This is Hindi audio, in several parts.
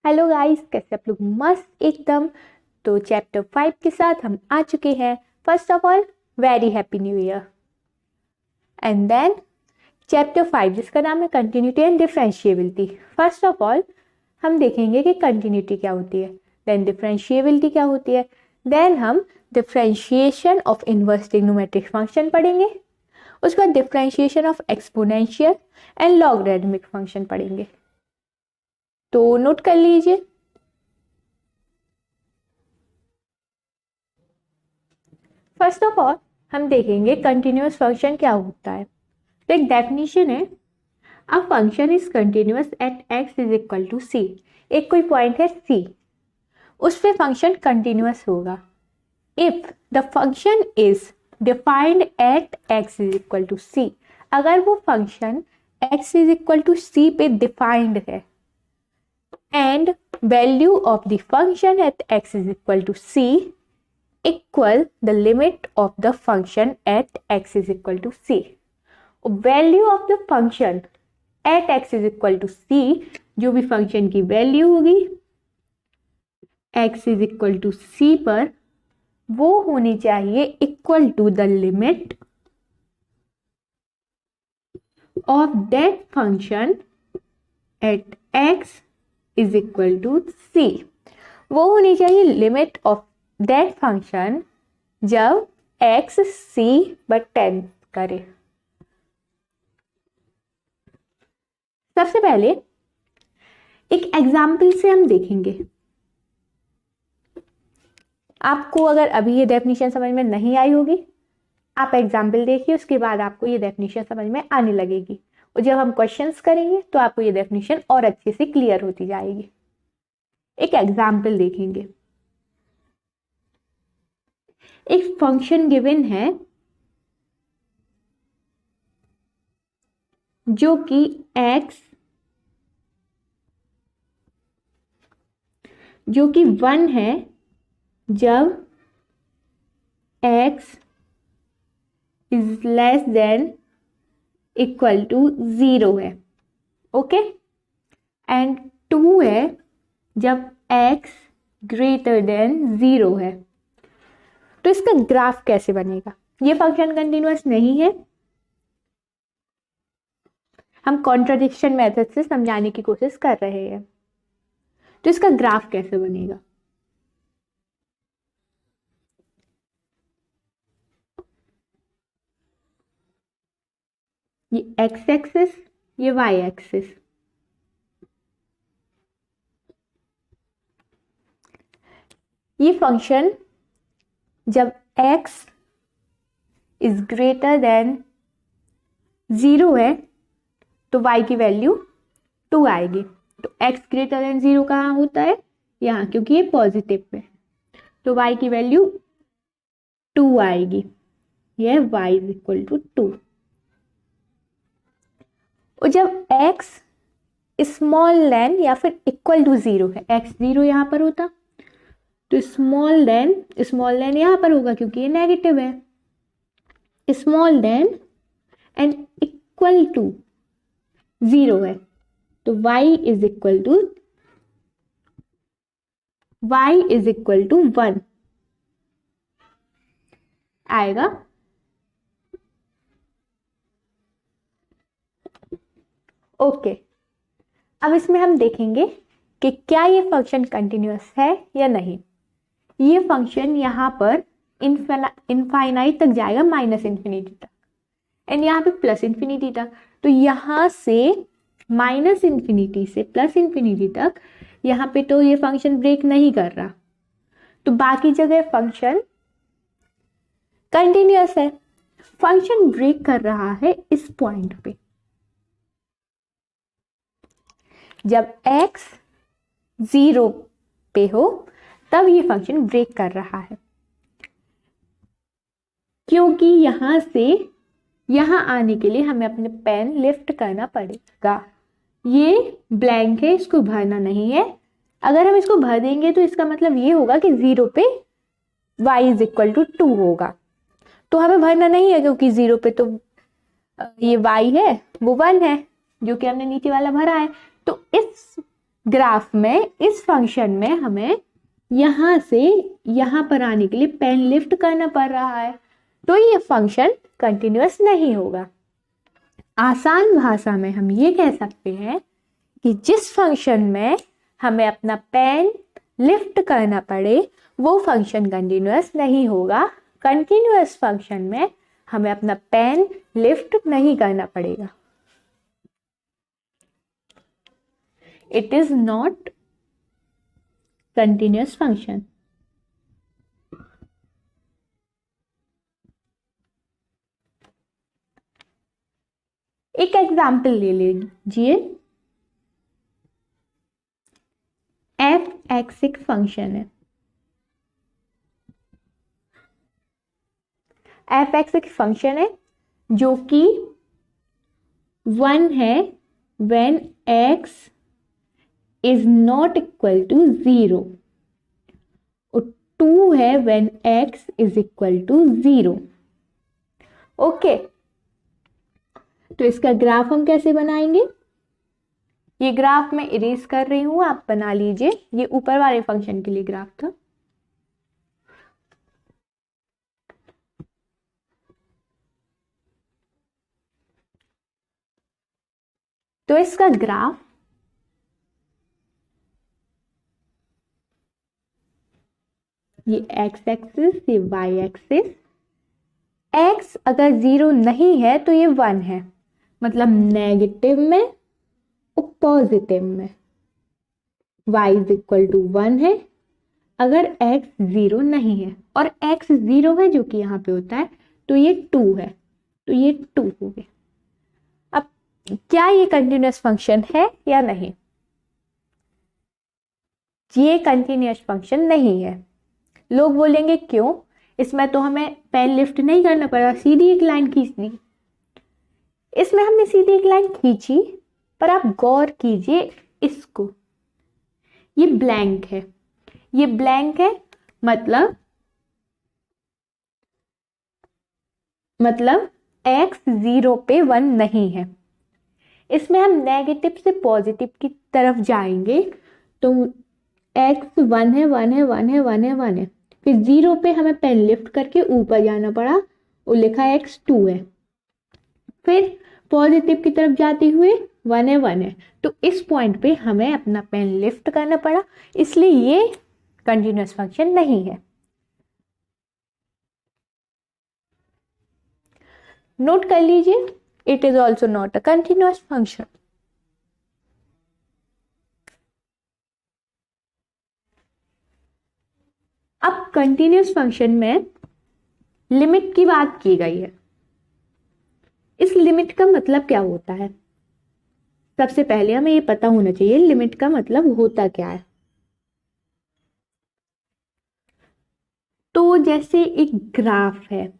हेलो गाइस, कैसे आप लोग? मस्त एकदम। तो चैप्टर 5 के साथ हम आ चुके हैं। First of all, very happy new year. And then chapter 5 जिसका नाम है continuity and differentiability. First of all हम देखेंगे कि कंटिन्यूटी क्या होती है, देन डिफरेंशिएबिलिटी क्या होती है, देन हम differentiation of inverse trigonometric function पढ़ेंगे। उसके बाद differentiation of exponential and logarithmic function पढ़ेंगे। तो नोट कर लीजिए। फर्स्ट ऑफ ऑल हम देखेंगे कंटिन्यूअस फंक्शन क्या होता है। तो एक डेफिनेशन है, a function is continuous at X is equal to C. एक कोई पॉइंट है सी, उस पे फंक्शन कंटिन्यूअस होगा if the function is defined at X is equal to C. अगर वो function X is equal to C पे डिफाइंड है and value of the function at X is equal to C equal the limit of the function at x is equal to c. Value of the function at x is equal to c, जो भी फंक्शन की वैल्यू होगी x is equal to c पर, वो होनी चाहिए equal to the limit of that function at x is equal to c। वो होनी चाहिए लिमिट ऑफ दैट फंक्शन जब x c पर टेंड करे। सबसे पहले एक एग्जाम्पल से हम देखेंगे। आपको अगर अभी ये डेफिनेशन समझ में नहीं आई होगी, आप एग्जाम्पल देखिए, उसके बाद आपको ये डेफिनेशन समझ में आने लगेगी और जब हम क्वेश्चंस करेंगे तो आपको ये डेफिनेशन और अच्छे से क्लियर होती जाएगी। एक एग्जाम्पल देखेंगे। एक फंक्शन गिवन है जो कि x जो कि 1 है जब x is less than equal to 0 है, ओके। एंड 2 है जब x ग्रेटर देन 0 है। तो इसका ग्राफ कैसे बनेगा? ये फंक्शन कंटिन्यूअस नहीं है, हम कॉन्ट्राडिक्शन मेथड से समझाने की कोशिश कर रहे हैं। तो इसका ग्राफ कैसे बनेगा? ये एक्स एक्सिस, ये वाई एक्सिस। ये फंक्शन जब x इज ग्रेटर देन 0 है तो y की वैल्यू 2 आएगी। तो x ग्रेटर देन 0 कहाँ होता है? यहाँ, क्योंकि ये पॉजिटिव में, तो y की वैल्यू 2 आएगी। यह y इज इक्वल टू 2। और जब x स्मॉल देन या फिर इक्वल टू 0 है, x 0 यहाँ पर होता तो स्मॉल देन यहां पर होगा क्योंकि ये नेगेटिव है। Small than and equal to 0 है तो y इज इक्वल टू 1 आएगा। ओके, अब इसमें हम देखेंगे कि क्या ये फंक्शन कंटिन्यूअस है या नहीं। ये फंक्शन यहाँ पर इनफाइनाइट तक जाएगा, माइनस इन्फिनिटी तक, एंड यहाँ पे प्लस इन्फिनिटी तक। तो यहाँ से माइनस इन्फिनिटी से प्लस इन्फिनिटी तक यहाँ पे तो ये फंक्शन ब्रेक नहीं कर रहा, तो बाकी जगह फंक्शन कंटिन्यूअस है। फंक्शन ब्रेक कर रहा है इस पॉइंट पे, जब x 0 पे हो तब ये फंक्शन ब्रेक कर रहा है, क्योंकि यहां से यहां आने के लिए हमें अपने पेन लिफ्ट करना पड़ेगा। ये ब्लैंक है, इसको भरना नहीं है। अगर हम इसको भर देंगे तो इसका मतलब ये होगा कि 0 पे y इज इक्वल टू 2 होगा, तो हमें भरना नहीं है क्योंकि 0 पे तो ये y है वो 1 है जो कि हमने नीचे वाला भरा है। तो इस ग्राफ में इस फंक्शन में हमें यहाँ से यहाँ पर आने के लिए पेन लिफ्ट करना पड़ रहा है, तो ये फंक्शन कंटिन्यूअस नहीं होगा। आसान भाषा में हम ये कह सकते हैं कि जिस फंक्शन में हमें अपना पेन लिफ्ट करना पड़े वो फंक्शन कंटिन्यूअस नहीं होगा। कंटिन्यूअस फंक्शन में हमें अपना पेन लिफ्ट नहीं करना पड़ेगा। It is not continuous function. एक एग्जाम्पल ले लीजिए। एफ एक्स एक फंक्शन है। एफ एक्स एक फंक्शन है जो कि 1 है when X is not equal to 0 और 2 है when X is equal to 0। Okay, तो इसका ग्राफ हम कैसे बनाएंगे? ये ग्राफ मैं इरेज कर रही हूं, आप बना लीजिए। ये ऊपर वाले फंक्शन के लिए ग्राफ था। तो इसका ग्राफ ये एक्स एक्सिस, ये वाई एक्सिस। एक्स अगर 0 नहीं है तो ये 1 है, मतलब नेगेटिव में और पॉजिटिव में। y इज इक्वल टू 1 है अगर x 0 नहीं है, और x 0 है जो कि यहाँ पे होता है, तो ये 2 है, तो ये 2 हो गए। अब क्या ये कंटिन्यूअस फंक्शन है या नहीं? ये कंटिन्यूअस फंक्शन नहीं है। लोग बोलेंगे क्यों? इसमें तो हमें पेन लिफ्ट नहीं करना पड़ा, सीधी एक लाइन खींच दी। इसमें हमने सीधी एक लाइन खींची, पर आप गौर कीजिए इसको, ये ब्लैंक है, ये ब्लैंक है, मतलब x 0 पे 1 नहीं है। इसमें हम नेगेटिव से पॉजिटिव की तरफ जाएंगे तो x 1 है, 1 है, 1 है, 1 है, 1 है, फिर 0 पे हमें पेन लिफ्ट करके ऊपर जाना पड़ा और लिखा x 2 है, फिर पॉजिटिव की तरफ जाते हुए 1 है, 1 है, तो इस पॉइंट पे हमें अपना पेन लिफ्ट करना पड़ा, इसलिए ये कंटिन्यूअस फंक्शन नहीं है। नोट कर लीजिए, it is also not a continuous function. अब कंटिन्यूअस फंक्शन में लिमिट की बात की गई है। इस लिमिट का मतलब क्या होता है? सबसे पहले हमें ये पता होना चाहिए लिमिट का मतलब होता क्या है। तो जैसे एक ग्राफ है,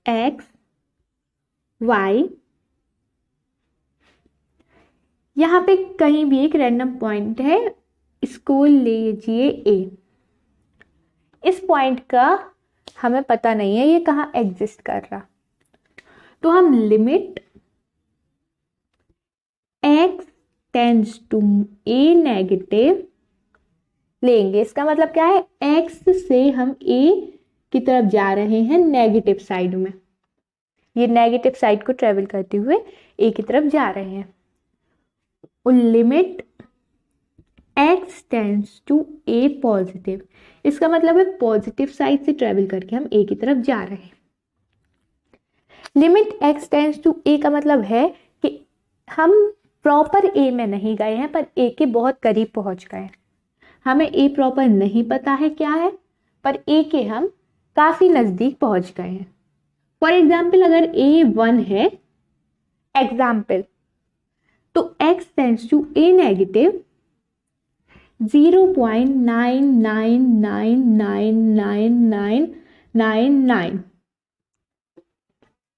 एक्स वाई, यहां पे कहीं भी एक रैंडम पॉइंट है, इसको लीजिए ए। इस पॉइंट का हमें पता नहीं है ये कहाँ एग्जिस्ट कर रहा, तो हम limit x tends to a negative लेंगे। इसका मतलब क्या है? x से हम a की तरफ जा रहे हैं नेगेटिव साइड में, ये नेगेटिव साइड को ट्रेवल करते हुए a की तरफ जा रहे हैं, और limit x tends to a positive, इसका मतलब है पॉजिटिव साइड से ट्रेवल करके हम a की तरफ जा रहे हैं। Limit x tends to a का मतलब है कि हम प्रॉपर a में नहीं गए हैं, पर a के बहुत करीब पहुंच गए हैं। हमें a प्रॉपर नहीं पता है क्या है, पर a के हम काफी नजदीक पहुंच गए हैं। फॉर एग्जाम्पल, अगर a 1 है एग्जाम्पल, तो x tends to a negative 0.99999999,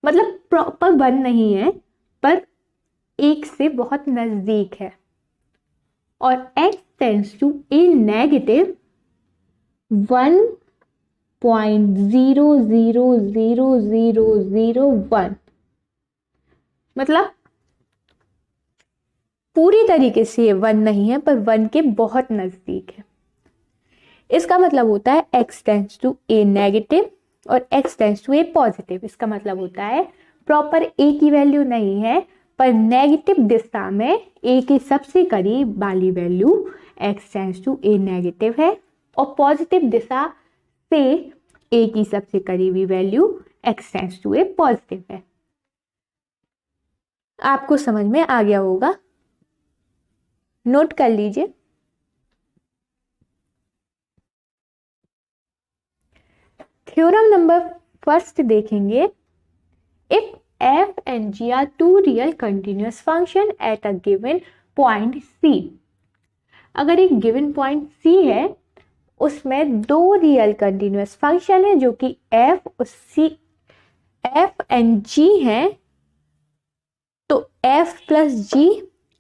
मतलब प्रॉपर 1 नहीं है, पर 1 से बहुत नजदीक है। और x tends to a negative 1.000001, मतलब पूरी तरीके से ये 1 नहीं है, पर 1 के बहुत नजदीक है। इसका मतलब होता है x tends to a negative और x tends to a positive. इसका मतलब होता है प्रॉपर a की वैल्यू नहीं है, पर नेगेटिव दिशा में a के सबसे करीब वाली value x tends to a negative है, और पॉजिटिव दिशा से a की सबसे करीबी value x tends to a positive है। आपको समझ में आ गया होगा, नोट कर लीजिए। थ्योरम नंबर फर्स्ट देखेंगे, if f and g are two real continuous function at a given point c। अगर एक गिवन पॉइंट c है, उसमें दो रियल कंटिन्यूस फंक्शन है जो कि f एंड g है, तो f plus g,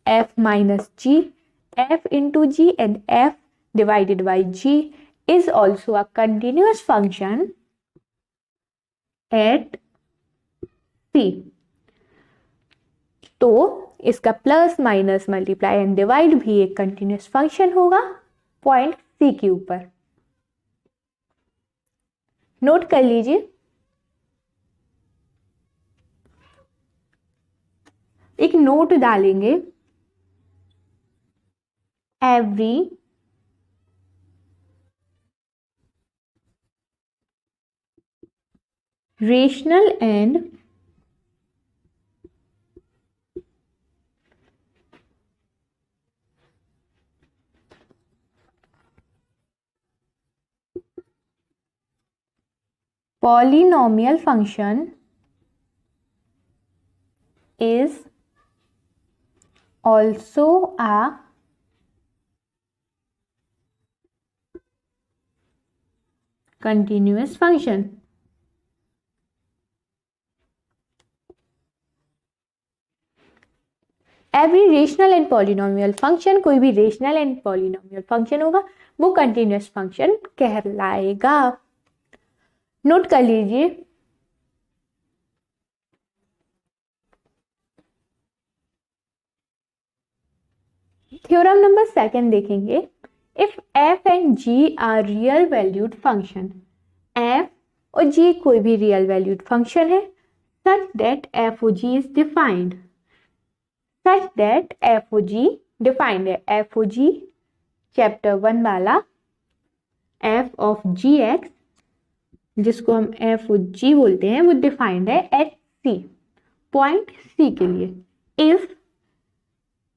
f minus g, f into g and f divided by g is also a continuous function at c। तो इसका plus minus multiply and divide भी एक कंटिन्यूस फंक्शन होगा पॉइंट c के ऊपर। नोट कर लीजिए, एक नोट डालेंगे, every rational and polynomial function is also a continuous function। Every rational and polynomial function, कोई भी रेशनल एंड पॉलिनोमियल फंक्शन होगा वो कंटिन्यूस फंक्शन कहलाएगा। नोट कर लीजिए, थ्योरम नंबर सेकंड देखेंगे, if f and g are real valued function, f और g कोई भी रियल वैल्यूड फंक्शन है, सच दैट f और g is defined, such that f और g डिफाइंड है। f और g चैप्टर 1 वाला f ऑफ gx, जिसको हम f और g बोलते हैं, वो डिफाइंड है एट c, पॉइंट c के लिए। If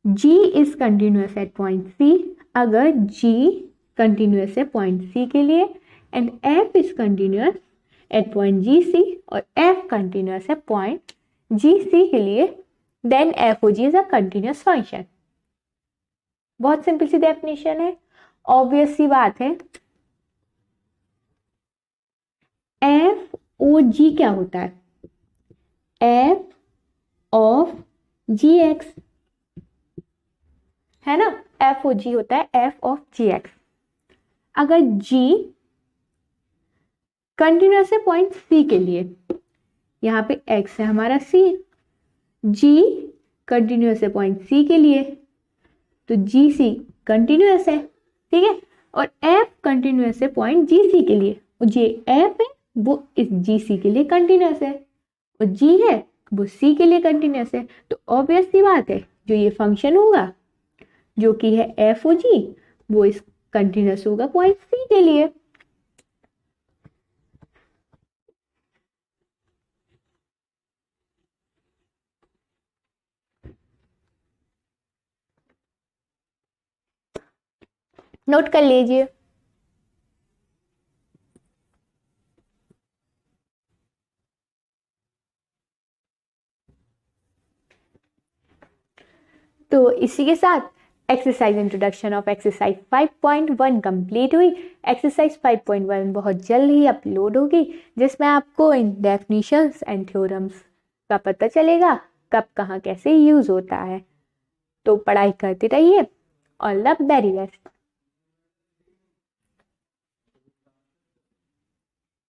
g is continuous at point c, अगर g कंटिन्यूस है पॉइंट c के लिए, and f is continuous at point gc और f कंटिन्यूस है पॉइंट gc के लिए, देन f और g is a continuous function. बहुत सिंपल सी डेफिनेशन है, ऑब्वियस सी बात है। f और g क्या होता है? f ऑफ gx है ना, f और g होता है f ऑफ gx। अगर g कंटिन्यूस है पॉइंट c के लिए, यहाँ पे x है हमारा c, g कंटिन्यूस है पॉइंट c के लिए, तो gc कंटिन्यूस है, ठीक है, और f कंटिन्यूस है पॉइंट gc के लिए, और जो f है वो इस gc के लिए कंटिन्यूस है, और g है वो c के लिए कंटिन्यूस है। तो ऑब्वियस सी बात है, जो ये फंक्शन होगा जो कि है f और g, वो इस कंटिन्यूस होगा पॉइंट c के लिए। नोट कर लीजिए, तो इसी के साथ exercise introduction of exercise 5.1 complete हुई। एक्सरसाइज 5.1 बहुत जल्द ही अपलोड होगी, जिसमें आपको इन डेफिनेशंस एंड थ्योरम्स का पता चलेगा कब कहाँ कैसे यूज होता है। तो पढ़ाई करते रहिए, ऑल द वेरी बेस्ट।